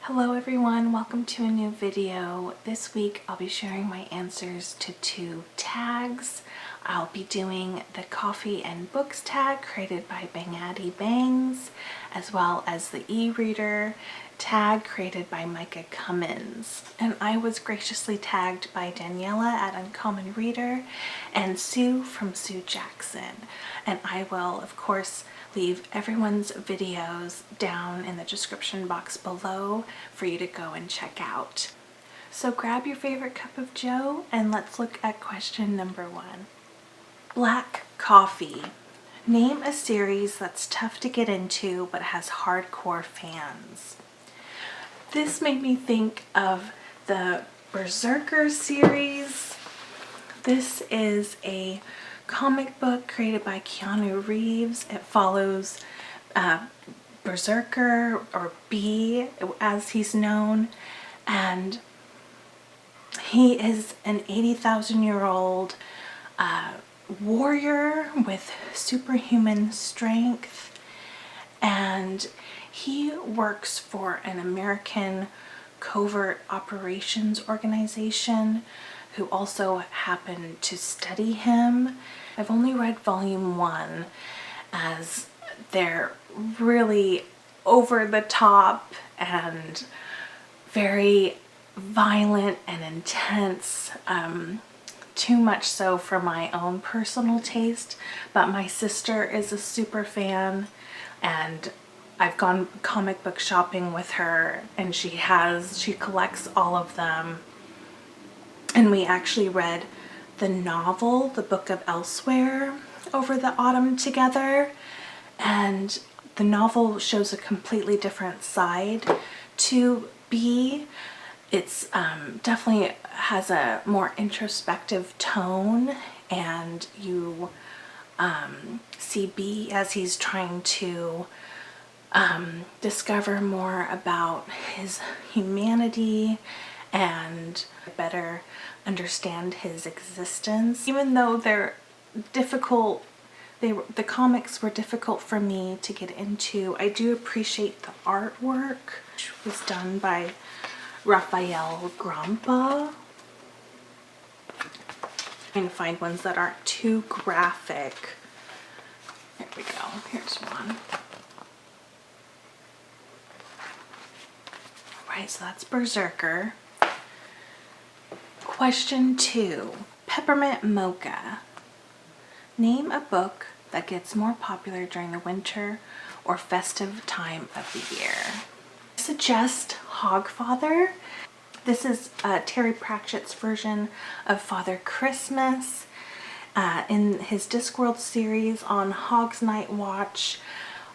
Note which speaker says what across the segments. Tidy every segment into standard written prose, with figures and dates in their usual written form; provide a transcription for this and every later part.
Speaker 1: Hello everyone, welcome to a new video. This week I'll be sharing my answers to 2 tags. I'll be doing the coffee and books tag created by Bangatty Bangs, as well as the e-reader tag created by Micah Cummins. And I was graciously tagged by Daniela at Uncommon Reader and Sue from Sue Jackson. And I will, of course, leave everyone's videos down in the description box below for you to go and check out. So grab your favorite cup of joe and let's look at question number 1. Black coffee. Name a series that's tough to get into but has hardcore fans. This made me think of the Berserker series. This is a comic book created by Keanu Reeves. It follows Berserker, or B as he's known, and he is an 80,000-year-old warrior with superhuman strength, and he works for an American covert operations organization who also happened to study him. I've only read volume 1, as they're really over the top and very violent and intense, too much so for my own personal taste, but my sister is a super fan and I've gone comic book shopping with her and she collects all of them. And we actually read the novel, The Book of Elsewhere, over the autumn together. And the novel shows a completely different side to B. It's definitely has a more introspective tone, and you see B as he's trying to discover more about his humanity and better understand his existence. Even though they're difficult, the comics were difficult for me to get into, I do appreciate the artwork, which was done by Raphael Grompa. Trying to find ones that aren't too graphic. Here we go, here's one. Alright, so that's Berserker. Question 2. Peppermint mocha. Name a book that gets more popular during the winter or festive time of the year. I suggest Hogfather. This is Terry Pratchett's version of Father Christmas. In his Discworld series on Hog's Night Watch,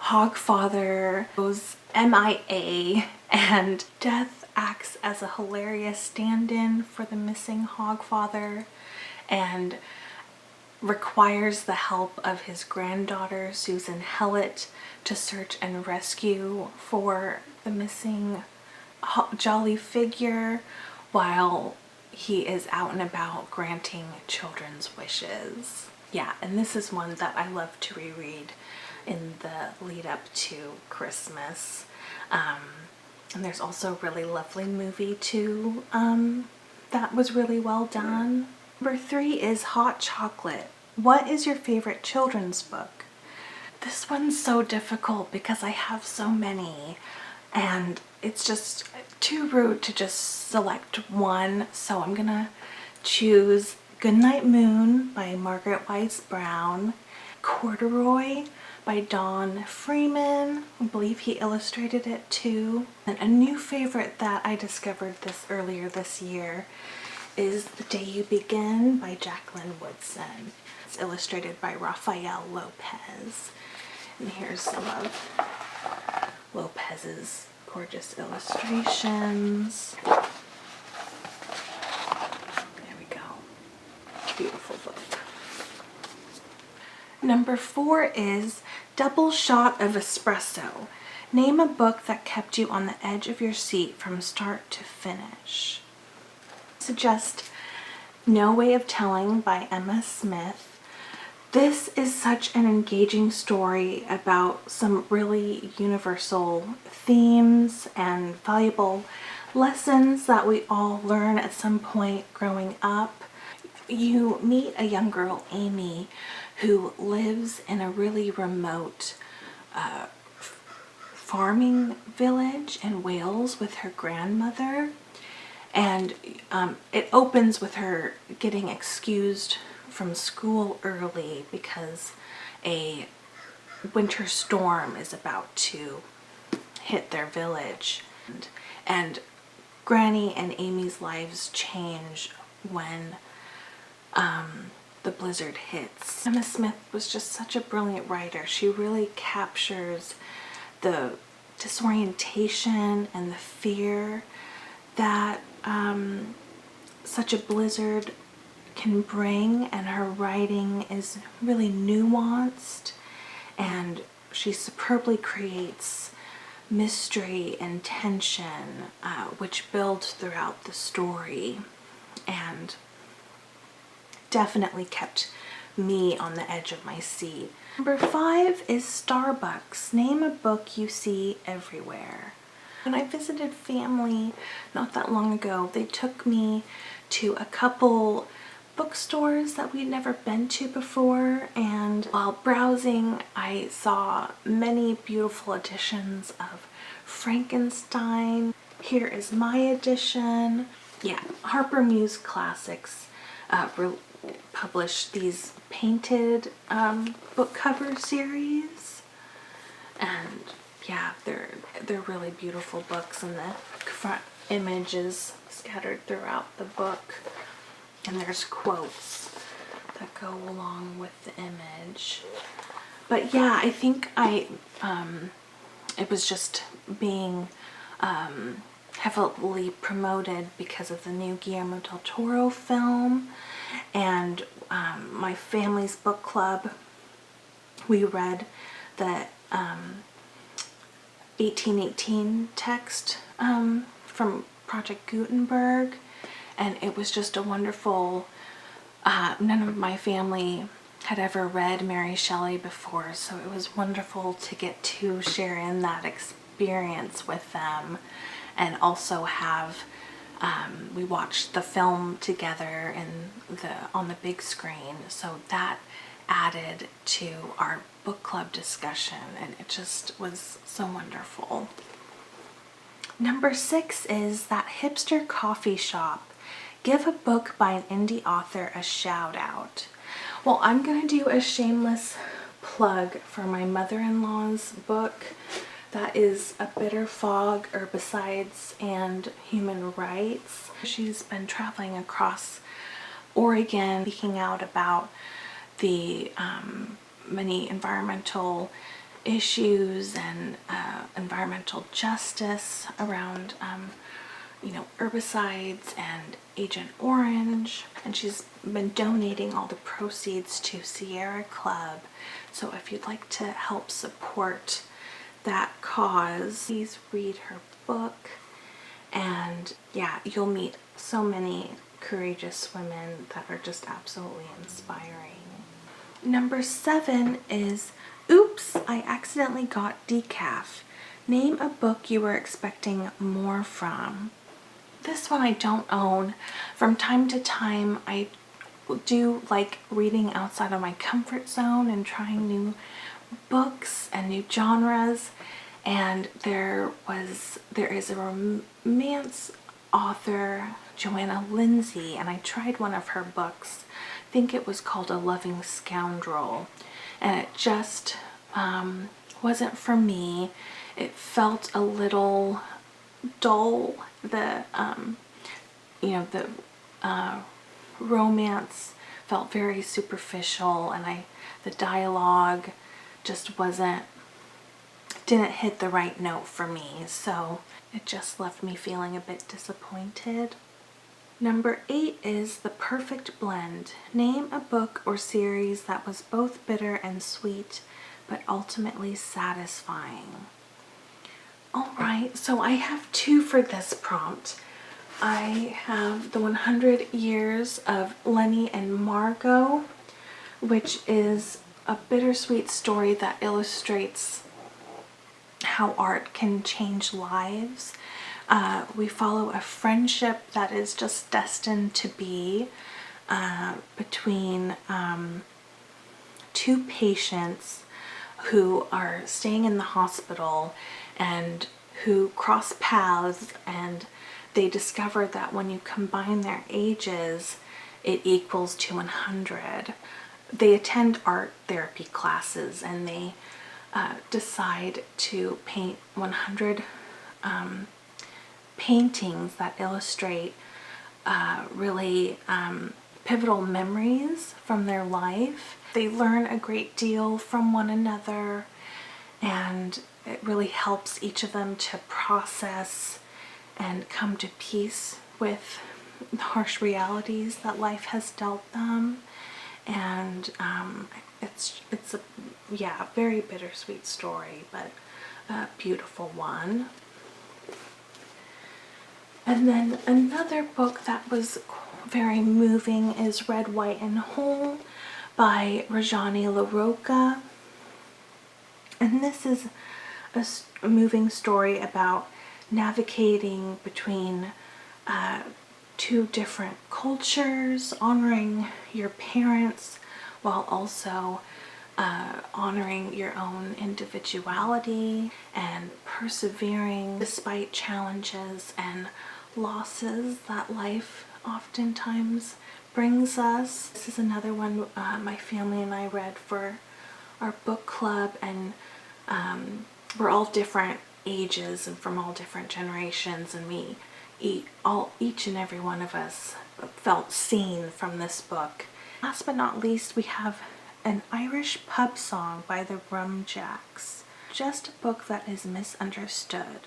Speaker 1: Hogfather goes MIA and Death acts as a hilarious stand-in for the missing Hogfather and requires the help of his granddaughter Susan Hellett to search and rescue for the missing jolly figure while he is out and about granting children's wishes. Yeah, and this is one that I love to reread in the lead up to Christmas. And there's also a really lovely movie too that was really well done. Number 3 is hot chocolate. What is your favorite children's book? This one's so difficult because I have so many and it's just too rude to just select one, so I'm gonna choose Goodnight Moon by Margaret Wise Brown, Corduroy by Don Freeman. I believe he illustrated it too. And a new favorite that I discovered earlier this year is The Day You Begin by Jacqueline Woodson. It's illustrated by Rafael Lopez. And here's some of Lopez's gorgeous illustrations. There we go. Beautiful book. Number 4 is Double Shot of Espresso. Name a book that kept you on the edge of your seat from start to finish. Suggest No Way of Telling by Emma Smith, This is such an engaging story about some really universal themes and valuable lessons that we all learn at some point growing up. You meet a young girl, Amy, who lives in a really remote farming village in Wales with her grandmother. And it opens with her getting excused from school early because a winter storm is about to hit their village. And Granny and Amy's lives change when the blizzard hits. Emma Smith was just such a brilliant writer. She really captures the disorientation and the fear that such a blizzard can bring, and her writing is really nuanced, and she superbly creates mystery and tension, which builds throughout the story, and definitely kept me on the edge of my seat. Number 5 is Starbucks. Name a book you see everywhere. When I visited family not that long ago, they took me to a couple bookstores that we'd never been to before, and while browsing I saw many beautiful editions of Frankenstein. Here is my edition. Yeah, Harper Muse Classics published these painted book cover series, and yeah, they're really beautiful books, and the front image is scattered throughout the book, and there's quotes that go along with the image. But yeah, I think it was just being heavily promoted because of the new Guillermo del Toro film, and my family's book club, we read the 1818 text from Project Gutenberg, and it was just a wonderful, none of my family had ever read Mary Shelley before, so it was wonderful to get to share in that experience with them, and also have we watched the film together on the big screen, so that added to our book club discussion, and it just was so wonderful. Number 6 is That Hipster Coffee Shop. Give a book by an indie author a shout out. Well, I'm going to do a shameless plug for my mother-in-law's book. That is A Bitter Fog, Herbicides, and Human Rights. She's been traveling across Oregon speaking out about the many environmental issues and environmental justice around herbicides and Agent Orange, and she's been donating all the proceeds to Sierra Club. So if you'd like to help support that cause, please read her book, and yeah, you'll meet so many courageous women that are just absolutely inspiring. Number 7 is Oops, I Accidentally Got Decaf. Name a book you were expecting more from. This one I don't own. From time to time I do like reading outside of my comfort zone and trying new books and new genres, and there is a romance author, Joanna Lindsay, and I tried one of her books. I think it was called A Loving Scoundrel, and it just wasn't for me. It felt a little dull. The romance felt very superficial, and the dialogue just didn't hit the right note for me, so it just left me feeling a bit disappointed. Number 8 is The Perfect Blend. Name a book or series that was both bitter and sweet, but ultimately satisfying. Alright, so I have 2 for this prompt. I have The 100 Years of Lenny and Margot which is a bittersweet story that illustrates how art can change lives. We follow a friendship that is just destined to be between two patients who are staying in the hospital and who cross paths, and they discover that when you combine their ages, it equals to 100. They attend art therapy classes, and they decide to paint 100 paintings that illustrate really pivotal memories from their life. They learn a great deal from one another, and it really helps each of them to process and come to peace with the harsh realities that life has dealt them. And it's a very bittersweet story, but a beautiful one. And then another book that was very moving is Red, White, and Whole by Rajani LaRocca. And this is a moving story about navigating between two different cultures, honoring your parents while also honoring your own individuality and persevering despite challenges and losses that life oftentimes brings us. This is another one my family and I read for our book club, and we're all different ages and from all different generations, and each and every one of us felt seen from this book. Last but not least, we have an Irish pub song by the Rumjacks. Just a book that is misunderstood.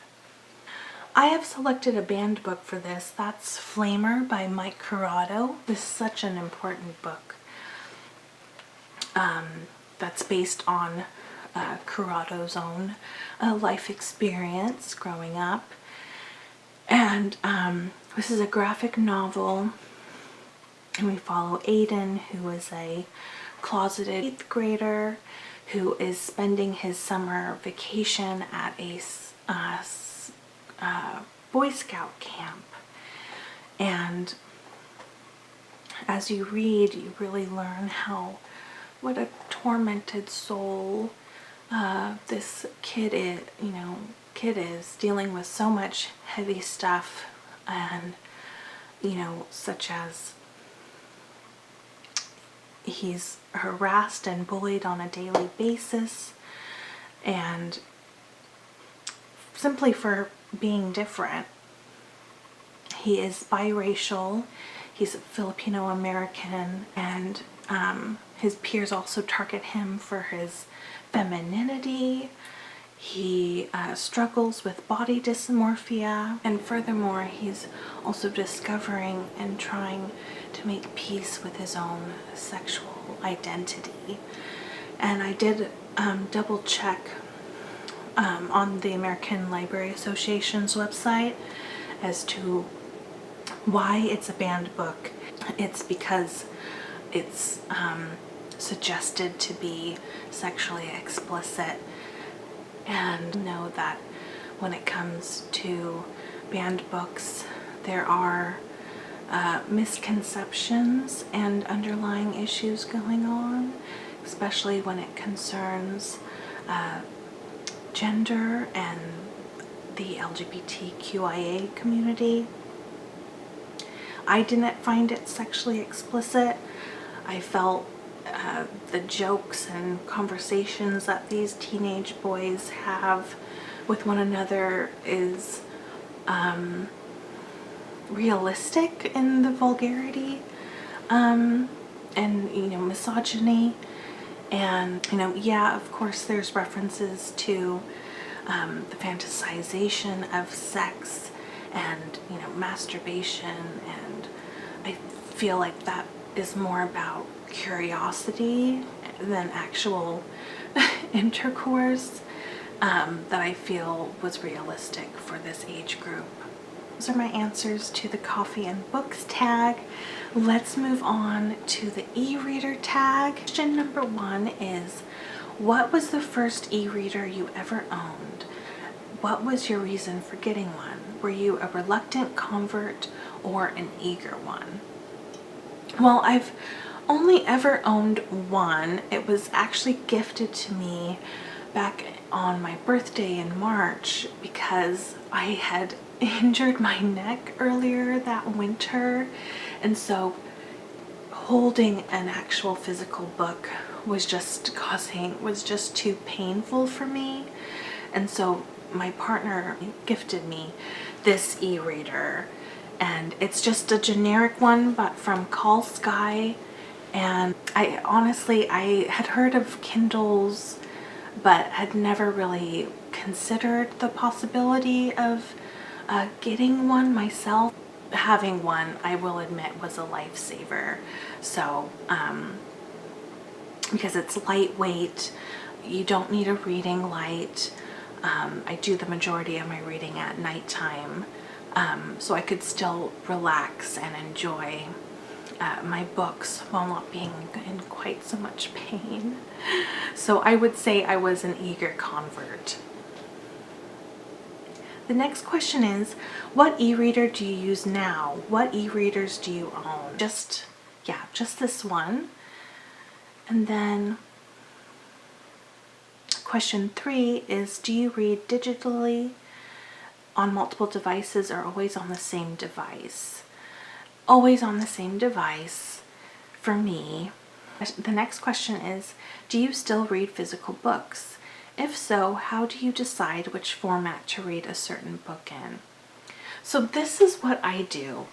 Speaker 1: I have selected a banned book for this. That's Flamer by Mike Corrado. This is such an important book that's based on Corrado's own life experience growing up. And this is a graphic novel, and we follow Aiden, who is a closeted 8th grader who is spending his summer vacation at a Boy Scout camp. And as you read, you really learn what a tormented soul this kid is dealing with so much heavy stuff, and such as he's harassed and bullied on a daily basis, and simply for being different. He is biracial, he's Filipino American, and his peers also target him for his femininity. He struggles with body dysmorphia, and furthermore, he's also discovering and trying to make peace with his own sexual identity. And I did double check on the American Library Association's website as to why it's a banned book. It's because it's suggested to be sexually explicit. And know that when it comes to banned books, there are misconceptions and underlying issues going on, especially when it concerns gender and the LGBTQIA community. I didn't find it sexually explicit. I felt the jokes and conversations that these teenage boys have with one another is realistic in the vulgarity and misogyny, and of course there's references to the fantasization of sex and masturbation, and I feel like that is more about curiosity than actual intercourse that I feel was realistic for this age group. Those are my answers to the coffee and books tag. Let's move on to the e-reader tag. Question number 1 is, what was the first e-reader you ever owned? What was your reason for getting one? Were you a reluctant convert or an eager one? Well, I've only ever owned one. It was actually gifted to me back on my birthday in March because I had injured my neck earlier that winter, and so holding an actual physical book was just too painful for me. And so my partner gifted me this e-reader, and it's just a generic one but from Call Sky. And I had heard of Kindles but had never really considered the possibility of getting one myself. Having one, I will admit, was a lifesaver. So because it's lightweight, you don't need a reading light. I do the majority of my reading at nighttime, so I could still relax and enjoy my books while not being in quite so much pain. So I would say I was an eager convert. The next question is, what e-reader do you use now? What e-readers do you own? Just this one. And then question 3 is, do you read digitally, on multiple devices, or always on the same device? Always on the same device for me. The next question is, do you still read physical books? If so, how do you decide which format to read a certain book in? So this is what I do.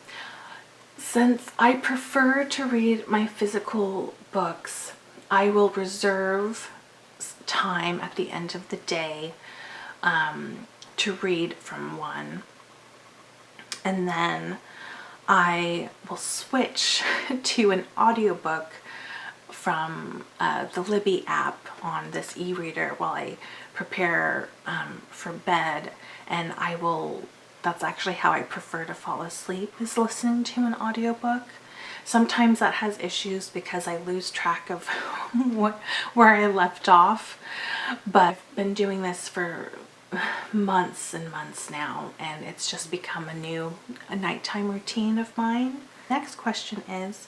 Speaker 1: Since I prefer to read my physical books, I will reserve time at the end of the day to read from one. And then I will switch to an audiobook from the Libby app on this e-reader while I prepare for bed, and that's actually how I prefer to fall asleep, is listening to an audiobook. Sometimes that has issues because I lose track of where I left off, but I've been doing this for months and months now, and it's just become a nighttime routine of mine. Next question is,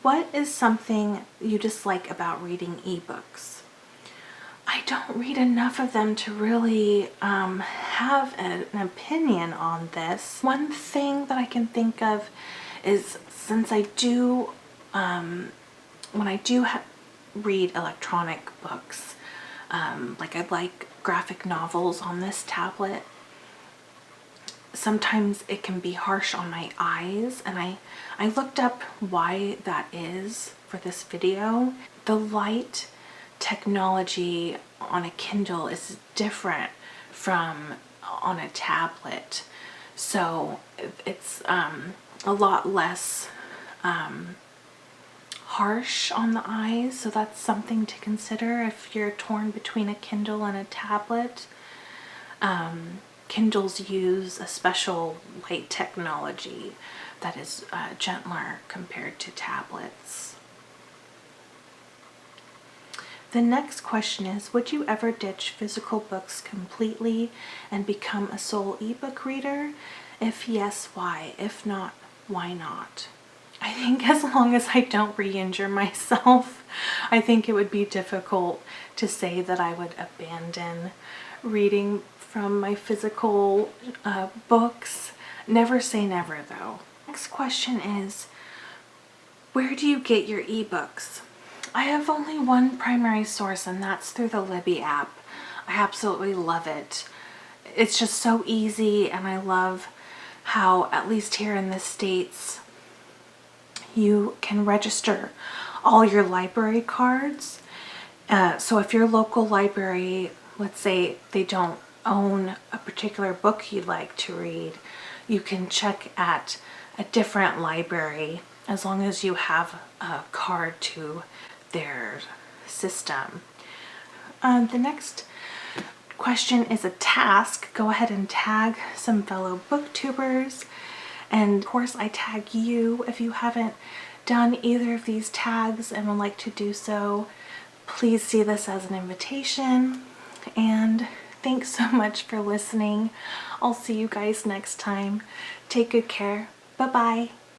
Speaker 1: what is something you dislike about reading ebooks? I don't read enough of them to really have an opinion on this. One thing that I can think of is, since I do, when I do read electronic books, like I like graphic novels on this tablet, sometimes it can be harsh on my eyes, and I looked up why that is for this video. The light technology on a Kindle is different from on a tablet, so it's a lot less harsh on the eyes, so that's something to consider if you're torn between a Kindle and a tablet. Kindles use a special light technology that is gentler compared to tablets. The next question is, would you ever ditch physical books completely and become a sole ebook reader? If yes, why? If not, why not? I think as long as I don't re-injure myself, I think it would be difficult to say that I would abandon reading from my physical books. Never say never, though. Next question is, where do you get your ebooks? I have only one primary source, and that's through the Libby app. I absolutely love it. It's just so easy, and I love how, at least here in the States, you can register all your library cards. So if your local library, let's say they don't own a particular book you'd like to read, you can check at a different library as long as you have a card to their system. The next question is a task, go ahead and tag some fellow booktubers. And of course, I tag you if you haven't done either of these tags and would like to do so. Please see this as an invitation. And thanks so much for listening. I'll see you guys next time. Take good care. Bye-bye.